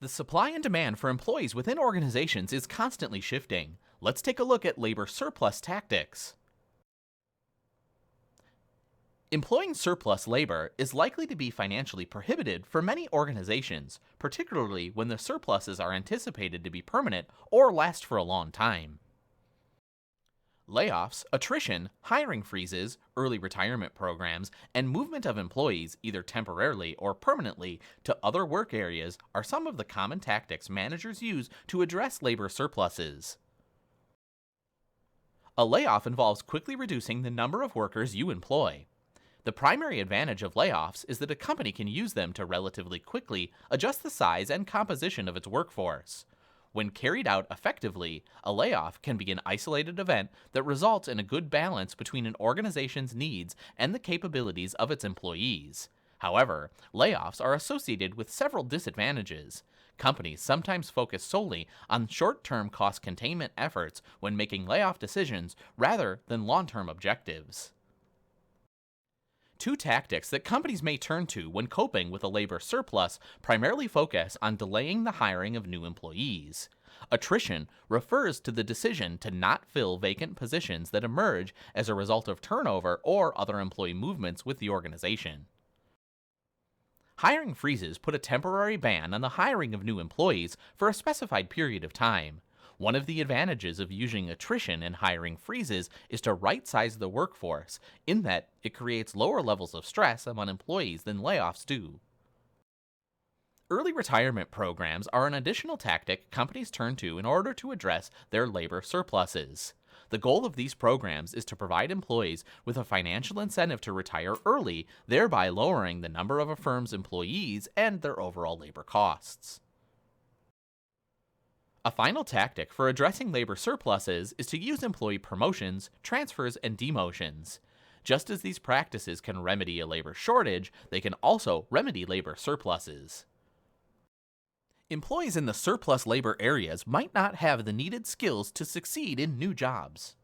The supply and demand for employees within organizations is constantly shifting. Let's take a look at labor surplus tactics. Employing surplus labor is likely to be financially prohibited for many organizations, particularly when the surpluses are anticipated to be permanent or last for a long time. Layoffs, attrition, hiring freezes, early retirement programs, and movement of employees, either temporarily or permanently, to other work areas are some of the common tactics managers use to address labor surpluses. A layoff involves quickly reducing the number of workers you employ. The primary advantage of layoffs is that a company can use them to relatively quickly adjust the size and composition of its workforce. When carried out effectively, a layoff can be an isolated event that results in a good balance between an organization's needs and the capabilities of its employees. However, layoffs are associated with several disadvantages. Companies sometimes focus solely on short-term cost containment efforts when making layoff decisions rather than long-term objectives. Two tactics that companies may turn to when coping with a labor surplus primarily focus on delaying the hiring of new employees. Attrition refers to the decision to not fill vacant positions that emerge as a result of turnover or other employee movements with the organization. Hiring freezes put a temporary ban on the hiring of new employees for a specified period of time. One of the advantages of using attrition and hiring freezes is to right-size the workforce, in that it creates lower levels of stress among employees than layoffs do. Early retirement programs are an additional tactic companies turn to in order to address their labor surpluses. The goal of these programs is to provide employees with a financial incentive to retire early, thereby lowering the number of a firm's employees and their overall labor costs. A final tactic for addressing labor surpluses is to use employee promotions, transfers, and demotions. Just as these practices can remedy a labor shortage, they can also remedy labor surpluses. Employees in the surplus labor areas might not have the needed skills to succeed in new jobs.